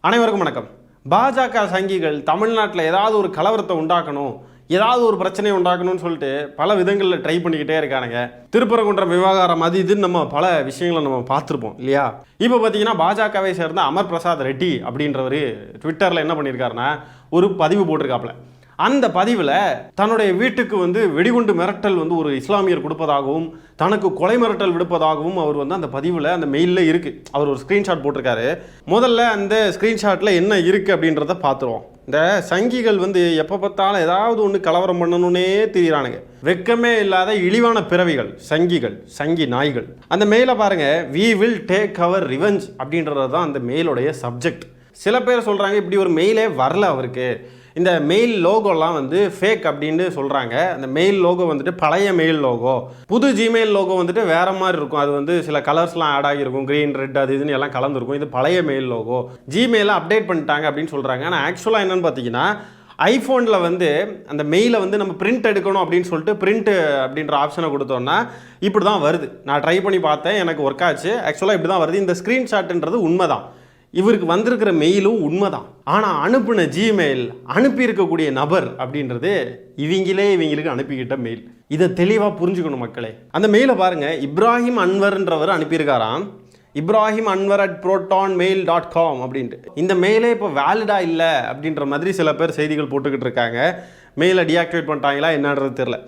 அனைவருக்கும் வணக்கம். பாஜக சங்கிகள் தமிழ்நாட்டில் ஏதாவது ஒரு கலவரத்தை உண்டாக்கணும், ஏதாவது ஒரு பிரச்சனையை உண்டாக்கணும்னு சொல்லிட்டு பல விதங்களில் ட்ரை பண்ணிக்கிட்டே இருக்கானுங்க. திருப்பரங்குன்றம் விவகாரம் அது இதுன்னு நம்ம பல விஷயங்களை நம்ம பார்த்துருப்போம் இல்லையா? இப்போ பார்த்தீங்கன்னா பாஜகவை சேர்ந்த அமர் பிரசாத் ரெட்டி அப்படின்றவர் ட்விட்டரில் என்ன பண்ணியிருக்காருன்னா ஒரு பதிவு போட்டிருக்காப்புல. அந்த பதிவில் தன்னுடைய வீட்டுக்கு வெடிகுண்டு மிரட்டல் ஒரு இஸ்லாமியர் கொடுப்பதாகவும் தனக்கு கொலை மிரட்டல் விடுப்பதாகவும் அவர் அந்த பதிவில் அந்த மெயிலில் இருக்குது. அவர் ஒரு ஸ்க்ரீன்ஷாட் போட்டிருக்காரு. முதல்ல அந்த ஸ்க்ரீன்ஷாட்டில் என்ன இருக்குது அப்படின்றத பார்த்துருவோம். இந்த சங்கிகள் எப்போ பார்த்தாலும் ஏதாவது ஒன்று கலவரம் பண்ணணுன்னே தெரியுறானுங்க. வெக்கமே இல்லாத இழிவான பிறவிகள் சங்கிகள், சங்கி நாய்கள். அந்த மெயிலை பாருங்கள், we will take our revenge அப்படின்றது தான் அந்த மெயிலுடைய சப்ஜெக்ட். சில பேர் சொல்கிறாங்க இப்படி ஒரு மெயிலே வரல அவருக்கு, இந்த மெயில் லோகோலாம் ஃபேக் அப்படின்னு சொல்கிறாங்க. அந்த மெயில் லோகோ பழைய மெயில் லோகோ, புது ஜிமெயில் லோகோ வேறு மாதிரி இருக்கும். அது சில கலர்ஸ்லாம் ஆட் ஆகியிருக்கும், க்ரீன் ரெட் அது இதுன்னு எல்லாம் கலந்துருக்கும். இது பழைய மெயில் லோகோ, ஜிமெயிலை அப்டேட் பண்ணிட்டாங்க அப்படின்னு சொல்கிறாங்க. ஆனால் ஆக்சுவலாக என்னென்னு பார்த்தீங்கன்னா ஐஃபோனில் அந்த மெயிலை நம்ம பிரிண்ட் எடுக்கணும் அப்படின்னு சொல்லிட்டு பிரிண்ட் அப்படின்ற ஆப்ஷனை கொடுத்தோன்னா இப்படி தான் வருது. நான் ட்ரை பண்ணி பார்த்தேன், எனக்கு ஒர்க் ஆச்சு. ஆக்சுவலாக இப்படி தான் வருது. இந்த ஸ்க்ரீன்ஷாட்டுன்றது உண்மை தான், இவருக்கு வந்திருக்கிற மெயிலும் உண்மைதான். ஆனால் அனுப்பின ஜிமெயில், அனுப்பியிருக்கக்கூடிய நபர் அப்படின்றது இவங்களுக்கு அனுப்பிக்கிட்ட மெயில். இதை தெளிவாக புரிஞ்சுக்கணும் மக்களே. அந்த மெயிலை பாருங்கள், இப்ராஹிம் அன்வர்ன்றவர் அனுப்பியிருக்காராம். இப்ராஹிம் அன்வர் @protonmail.com அப்படின்ட்டு. இந்த மெயிலே இப்போ வேலிடாக இல்லை அப்படின்ற மாதிரி சில பேர் செய்திகள் போட்டுக்கிட்டு இருக்காங்க. மெயிலை டீஆக்டிவேட் பண்ணிட்டாங்களா என்னன்றது தெரில.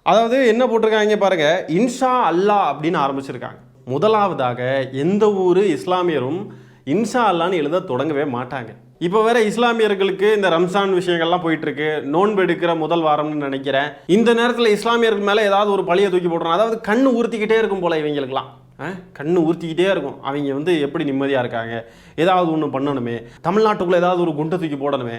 அதாவது என்ன போட்டிருக்காங்க பாருங்கள், இன்ஷா அல்லா அப்படின்னு ஆரம்பிச்சிருக்காங்க. முதலாவதாக எந்த ஒரு இஸ்லாமியரும் இன்ஷா அல்லான்னு எழுத தொடங்கவே மாட்டாங்க. இப்போ வேற இஸ்லாமியர்களுக்கு இந்த ரம்சான் விஷயங்கள்லாம் போயிட்டு இருக்கு, நோன்பு எடுக்கிற முதல் வாரம்னு நினைக்கிறேன். இந்த நேரத்தில் இஸ்லாமியர்கள் மேலே ஏதாவது ஒரு பழியை தூக்கி போடுறோம். அதாவது கண்ணு ஊர்த்திக்கிட்டே இருக்கும் போல இவங்களுக்குலாம், கண்ணு ஊர்த்திக்கிட்டே இருக்கும். அவங்க எப்படி நிம்மதியாக இருக்காங்க, ஏதாவது ஒன்று பண்ணணுமே, தமிழ்நாட்டுக்குள்ளே ஏதாவது ஒரு குண்டை தூக்கி போடணுமே,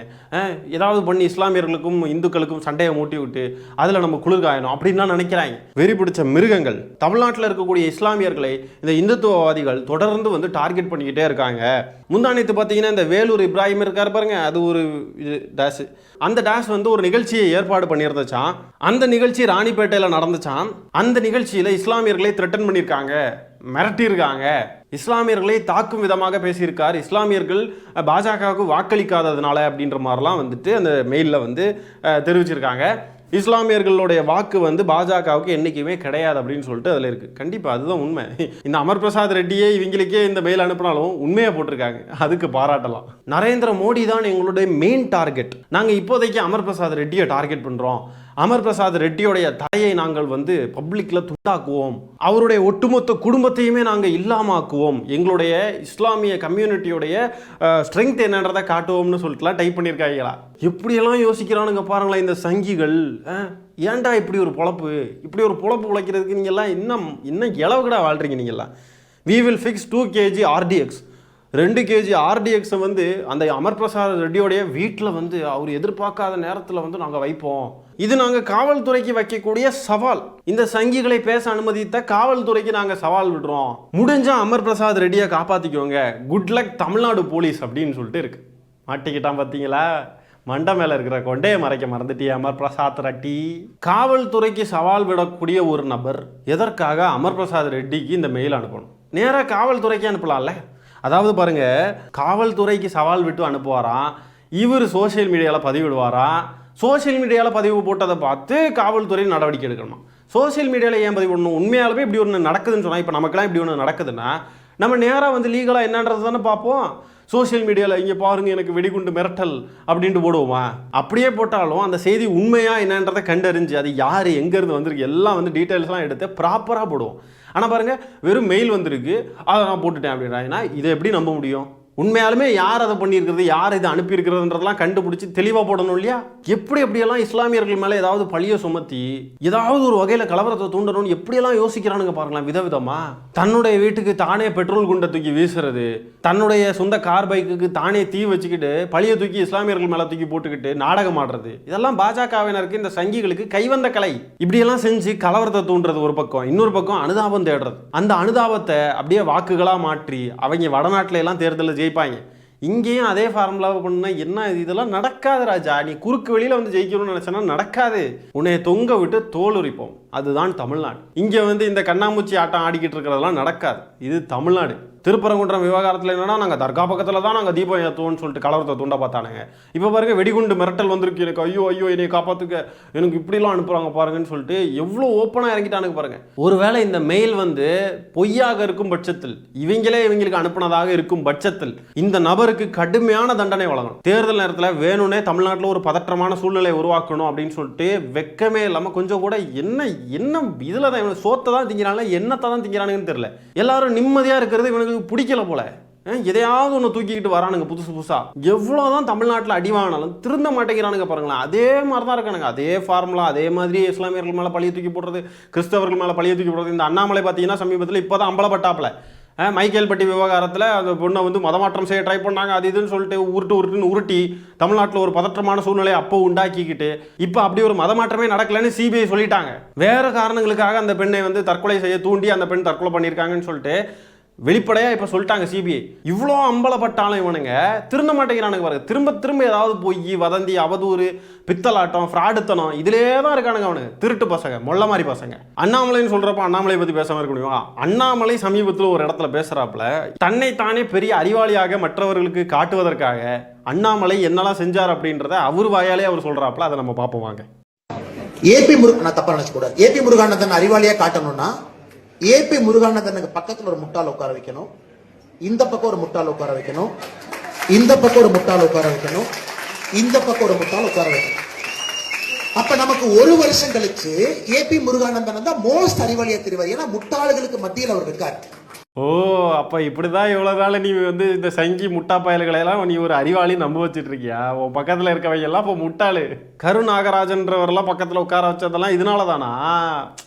ஏதாவது பண்ணி இஸ்லாமியர்களுக்கும் இந்துக்களுக்கும் சண்டையை மூட்டி விட்டு அதில் நம்ம குளிர்காயணும் அப்படின்லாம் நினைக்கிறாங்க. வெறி பிடிச்ச மிருகங்கள். தமிழ்நாட்டில் இருக்கக்கூடிய இஸ்லாமியர்களை இந்த இந்துத்துவவாதிகள் தொடர்ந்து டார்கெட் பண்ணிக்கிட்டே இருக்காங்க. முந்தானத்து பார்த்தீங்கன்னா இந்த வேலூர் இப்ராஹிம் இருக்கார் பாருங்க, அது ஒரு டேஷ். அந்த டேஷ் ஒரு நிகழ்ச்சியை ஏற்பாடு பண்ணியிருந்துச்சான். அந்த நிகழ்ச்சி ராணிப்பேட்டையில் நடந்துச்சான். அந்த நிகழ்ச்சியில் இஸ்லாமியர்களை த்ரெட்டன் பண்ணியிருக்காங்க, மிரட்டியிருக்காங்க, இஸ்லாமியர்களை தாக்கும் விதமாக பேசியிருக்கார். இஸ்லாமியர்கள் பாஜகவுக்கு வாக்களிக்காததுனால அப்படின்ற மாதிரிலாம் அந்த மெயிலில் தெரிவிச்சிருக்காங்க. இஸ்லாமியர்களுடைய வாக்கு பாஜகவுக்கு என்றைக்குமே கிடையாது அப்படின்னு சொல்லிட்டு அதில் இருக்குது. கண்டிப்பாக அதுதான் உண்மை. இந்த அமர் பிரசாத் ரெட்டியே இவங்களுக்கே இந்த மெயில் அனுப்பினாலும் உண்மையாக போட்டிருக்காங்க, அதுக்கு பாராட்டலாம். நரேந்திர மோடி தான் எங்களுடைய மெயின் டார்கெட். நாங்கள் இப்போதைக்கு அமர் பிரசாத் ரெட்டியை டார்கெட் பண்ணுறோம். அமர் பிரசாத் ரெட்டியோடைய தலையை நாங்கள் பப்ளிக்கில் துண்டாக்குவோம், அவருடைய ஒட்டுமொத்த குடும்பத்தையுமே நாங்கள் இல்லாமாக்குவோம், எங்களுடைய இஸ்லாமிய கம்யூனிட்டியோடைய ஸ்ட்ரென்த் என்னன்றதை காட்டுவோம்னு சொல்லிட்டுலாம் டைப் பண்ணியிருக்காங்களா. எப்படியெல்லாம் யோசிக்கிறானுங்க பாருங்களேன் இந்த சங்கிகள். ஏன்டா இப்படி ஒரு பொழப்பு, இப்படி ஒரு பொழப்பு உழைக்கிறதுக்கு நீங்கள்லாம் இன்னும் இளவுகடா வாழ்றீங்க நீங்கள்லாம். We will fix 2 kg RDX, 2 kg RDX அந்த அமர் பிரசாத் ரெட்டியோடைய வீட்டில் அவர் எதிர்பார்க்காத நேரத்தில் நாங்கள் வைப்போம். இது நாங்கள் காவல்துறைக்கு வைக்கக்கூடிய சவால். இந்த சங்கிகளை பேச அனுமதித்த காவல்துறைக்கு நாங்கள் சவால் விடுறோம். முடிஞ்சா அமர் பிரசாத் ரெட்டியை காப்பாற்றிக்கோங்க, குட் லக் தமிழ்நாடு போலீஸ் அப்படின்னு சொல்லிட்டு இருக்கு. மாட்டிக்கிட்டான் பார்த்தீங்களா, மண்டை மேலே இருக்கிற கொண்டையை மறைக்க மறந்துட்டியே அமர் பிரசாத் ரெட்டி. காவல்துறைக்கு சவால் விடக்கூடிய ஒரு நபர் எதற்காக அமர் பிரசாத் ரெட்டிக்கு இந்த மெயில் அனுப்பணும்? நேராக காவல்துறைக்கு அனுப்பலாம்ல. அதாவது பாருங்க, காவல்துறைக்கு சவால் விட்டு அனுப்புவாராம், இவர் சோசியல் மீடியாவில் பதிவிடுவாராம். சோசியல் மீடியாவில் பதிவு போட்டதை பார்த்து காவல்துறை நடவடிக்கை எடுக்கணும். சோசியல் மீடியாவில் ஏன் பதிவு பண்ணணும்? உண்மையாலுமே இப்படி ஒன்று நடக்குதுன்னு சொன்னால், இப்போ நமக்கெல்லாம் இப்படி ஒன்று நடக்குதுன்னா நம்ம நேராக லீகலாக என்னன்றது தானே பார்ப்போம். சோசியல் மீடியாவில் இங்கே பாருங்கள் எனக்கு வெடிகுண்டு மிரட்டல் அப்படின்ட்டு போடுவோமா? அப்படியே போட்டாலும் அந்த செய்தி உண்மையாக என்னன்றதை கண்டறிஞ்சு அது யார் எங்கேருந்து வந்திருக்கு எல்லாம் டீட்டெயில்ஸ்லாம் எடுத்து ப்ராப்பராக போடுவோம். ஆனால் பாருங்கள், வெறும் மெயில் வந்திருக்கு அதை நான் போட்டுட்டேன் அப்படின்னா இதை எப்படி நம்ப முடியும்? உண்மையாலுமே யார் அதை பண்ணியிருக்கிறது, யார் இதை அனுப்பியிருக்கிறதுன்றதெல்லாம் கண்டுபிடிச்சி தெளிவாக போடணும் இல்லையா? எப்படியெல்லாம் இஸ்லாமியர்கள் மேலே ஏதாவது பழியை சுமத்தி ஏதாவது ஒரு வகையில் கலவரத்தை தூண்டணும்னு எப்படியெல்லாம் யோசிக்கிறானுங்க பாருங்களேன் விதவிதமா. தன்னுடைய வீட்டுக்கு தானே பெட்ரோல் குண்டை தூக்கி வீசுறது, தன்னுடைய சொந்த கார் பைக்குக்கு தானே தீ வச்சுக்கிட்டு பழியை தூக்கி இஸ்லாமியர்கள் மேலே தூக்கி போட்டுக்கிட்டு நாடகம் ஆடுறது, இதெல்லாம் பாஜகவினருக்கு இந்த சங்கிகளுக்கு கைவந்த கலை. இப்படியெல்லாம் செஞ்சு கலவரத்தை தூண்டுறது ஒரு பக்கம், இன்னொரு பக்கம் அனுதாபம் தேடுறது. அந்த அனுதாபத்தை அப்படியே வாக்குகளாக மாற்றி அவங்க வடநாட்டில எல்லாம் தேர்தலில் ஜெயிப்பாங்க. இங்கேயும் அதே ஃபார்முலாவை பண்ணா என்ன? இதெல்லாம் நடக்காது ராஜா. நீ குறுக்கு வெளியில் ஜெயிக்கணும்னு நினைச்சனா நடக்காது. உன்னை தொங்க விட்டு தோல் உரிப்போம். அதுதான் தமிழ்நாடு. இங்கே வந்து இந்த கண்ணாமூச்சி ஆட்டம் ஆடிக்கிட்டு இருக்கிறதெல்லாம் நடக்காது. இது தமிழ்நாடு. திருப்பரங்குன்றம் விவகாரத்தில் என்னன்னா, நாங்கள் தர்கா பக்கத்தில் தான் நாங்கள் தீபம் ஏற்றுவோம்னு சொல்லிட்டு கலவரத்தை தூண்ட பார்த்தானுங்க. இப்போ பாருங்க, வெடிகுண்டு மிரட்டல் வந்திருக்கு, எனக்கு ஐயோ என்னை காப்பாற்றுக்க, எனக்கு இப்படிலாம் அனுப்புகிறாங்க பாருங்கன்னு சொல்லிட்டு எவ்வளோ ஓப்பனாக இறங்கிட்டானுங்க பாருங்க. ஒருவேளை இந்த மெயில் வந்து பொய்யாக இருக்கும் பட்சத்தில், இவங்களுக்கு அனுப்புனதாக இருக்கும் பட்சத்தில் இந்த நபருக்கு கடுமையான தண்டனை வழங்கணும். தேர்தல் நேரத்தில் வேணும்னே தமிழ்நாட்டில் ஒரு பதற்றமான சூழ்நிலை உருவாக்கணும் அப்படின்னு சொல்லிட்டு வெக்கமே இல்லாமல் கொஞ்சம் கூட என்ன இதில் தான் சோத்தை தான் திங்கிறாங்க, என்னத்தை தான் திங்கிறானுங்கன்னு தெரியல. எல்லாரும் நிம்மதியாக இருக்கிறது இவனுக்கு பிடிக்கல போல. எதையாவது ஒன்று தூக்கிக்கிட்டு வரானுங்க புதுசா. எவ்வளோதான் தமிழ்நாட்டில் அடி வாங்கினாலும் திருந்த மாட்டேங்கிறானுங்க பாருங்களேன். அதே மாதிரி தான் இருக்கானுங்க, அதே ஃபார்முலா, அதே மாதிரி இஸ்லாமியர்கள் மேலே பழிய தூக்கி போடுறது, கிறிஸ்தவர்கள் மேலே பழிய தூக்கி போடுறது. இந்த அண்ணாமலை பார்த்தீங்கன்னா சமீபத்தில் இப்போ தான் அம்பலப்பட்டாப்புல. மைக்கேல்பட்டி விவகாரத்தில் அந்த பொண்ணை வந்து மதமாற்றம் செய்ய ட்ரை பண்ணாங்க, அது இதுன்னு சொல்லிட்டு உருட்டி தமிழ்நாட்டில் ஒரு பதற்றமான சூழ்நிலையை அப்போ உண்டாக்கிக்கிட்டு இப்போ அப்படி ஒரு மதமாற்றமே நடக்கலைன்னு சிபிஐ சொல்லிட்டாங்க. வேறு காரணங்களுக்காக அந்த பெண்ணை வந்து தற்கொலை செய்ய தூண்டி அந்த பெண் தற்கொலை பண்ணியிருக்காங்கன்னு சொல்லிட்டு வெளிப்படையாக இப்போ சொல்லிட்டாங்க சிபிஐ. இவ்வளோ அம்பலப்பட்டாலும் இவனுங்க திருந்த மாட்டேங்கிறானுங்க பாருங்க. திரும்ப ஏதாவது போய் வதந்தி, அவதூறு, பித்தலாட்டம், ஃப்ராடுத்தனம் இதிலே தான் இருக்கானுங்க அவனுங்க. திருட்டு பசங்க, மொள்ள மாதிரி பசங்க. அண்ணாமலைன்னு சொல்கிறப்ப அண்ணாமலை பற்றி பேசாமல் இருக்க முடியுமா? அண்ணாமலை சமீபத்தில் ஒரு இடத்துல பேசுகிறாப்புல, தன்னைத்தானே பெரிய அறிவாளியாக மற்றவர்களுக்கு காட்டுவதற்காக அண்ணாமலை என்னெல்லாம் செஞ்சார் அப்படின்றத அவர் வாயாலே அவர் சொல்கிறாப்புல. அதை நம்ம பார்ப்போம் வாங்க. ஏபி முருகன் தப்பா நினைச்சக்கூடாது. ஏபி முருகானந்தன் அறிவாளியா காட்டணும்னா ஏபி முருகானந்தனுக்கு பக்கத்துல ஒரு முட்டாள் உட்கார வைக்கணும், இந்த பக்கம் ஒரு முட்டாள் உட்கார வைக்கணும், இந்த பக்கம் ஒரு முட்டாள் உட்கார வைக்கணும், இந்த பக்கம் ஒரு முட்டாள் உட்கார வைக்கணும். அப்ப நமக்கு ஒரு வருஷம் கழிச்சு ஏபி முருகானந்தன் தான் மோஸ்ட் அறிவாளியா தெரிவார். ஏன்னா முட்டாளுகளுக்கு மத்தியில் அவர் இருக்கார். ஓ, அப்போ இப்படி தான் இவ்வளோ நாள் நீ வந்து இந்த சங்கி முட்டா பயல்களையெல்லாம் நீ ஒரு அறிவாளி நம்ப வச்சுட்டு இருக்கியா? உன் பக்கத்தில் இருக்கவங்க எல்லாம் இப்போ முட்டாளு. கருநாகராஜன்றவரெல்லாம் பக்கத்தில் உட்கார வச்சதெல்லாம் இதனால தானா?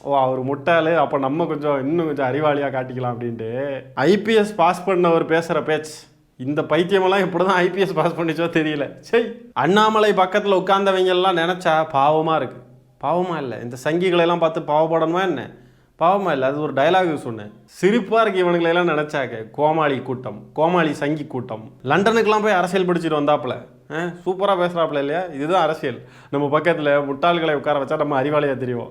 ஓ, அவர் முட்டாளு, அப்போ நம்ம இன்னும் கொஞ்சம் அறிவாளியாக காட்டிக்கலாம் அப்படின்ட்டு. ஐபிஎஸ் பாஸ் பண்ணவர் பேசுகிற பேச்சு, இந்த பைத்தியமெல்லாம் எப்படி தான் ஐபிஎஸ் பாஸ் பண்ணிச்சோ தெரியல. சரி, அண்ணாமலை பக்கத்தில் உட்கார்ந்தவங்க எல்லாம் நினச்சா பாவமாக இருக்குது. பாவமாக இல்லை, இந்த சங்கிகளெல்லாம் பார்த்து பாவப்படணுமா என்ன? பாவமாக இல்லை, அது ஒரு டைலாக் சொன்னேன். சிரிப்பாக இருக்கு இவனுங்களெல்லாம் நினச்சாக்க. கோமாளி கூட்டம், கோமாளி சங்கி கூட்டம். லண்டனுக்கெல்லாம் போய் அரசியல் படிச்சுட்டு வந்தாப்புல. சூப்பராக பேசுகிறாப்புல இல்லையா? இதுதான் அரசியல். நம்ம பக்கத்தில் முட்டாள்களை உட்கார வச்சா நம்ம அறிவாளியாக தெரியும்.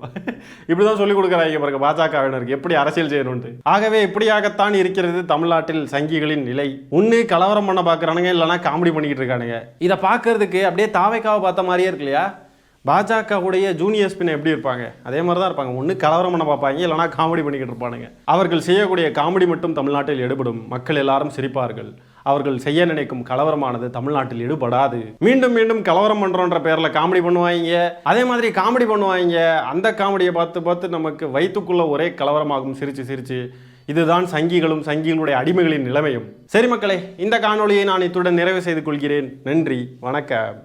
இப்படி தான் சொல்லிக் கொடுக்குறாங்க பாருங்க பாஜகவினருக்கு எப்படி அரசியல் செய்யணும்ட்டு. ஆகவே இப்படியாகத்தான் இருக்கிறது தமிழ்நாட்டில் சங்கிகளின் நிலை. ஒன்று கலவரம் பண்ண பார்க்குறானுங்க, இல்லைனா காமெடி பண்ணிக்கிட்டு இருக்கானுங்க. இதை பார்க்கறதுக்கு அப்படியே தாவைக்காவை பார்த்த மாதிரியே இருக்கு இல்லையா? பாஜகவுடைய ஜூனியர்ஸ் பின்ன எப்படி இருப்பாங்க? அதே மாதிரி தான் இருப்பாங்க. ஒன்று கலவரம் பண்ண பார்ப்பாங்க, இல்லைனா காமெடி பண்ணிக்கிட்டு இருப்பானுங்க. அவர்கள் செய்யக்கூடிய காமெடி மட்டும் தமிழ்நாட்டில் எடுபடும். மக்கள் எல்லாரும் சிரிப்பார்கள். அவர்கள் செய்ய நினைக்கும் கலவரமானது தமிழ்நாட்டில் எடுபடாது. மீண்டும் மீண்டும் கலவரம் பண்ணுறோன்ற பேரில் காமெடி பண்ணுவாங்க. அதே மாதிரி காமெடி பண்ணுவாங்க. அந்த காமெடியை பார்த்து நமக்கு வயிற்றுக்குள்ள ஒரே கலவரமாகும் சிரிச்சு. இதுதான் சங்கிகளும் சங்கிகளுடைய அடிமைகளின் நிலைமையும். சரி மக்களே, இந்த காணொளியை நான் இத்துடன் நிறைவு செய்து கொள்கிறேன். நன்றி, வணக்கம்.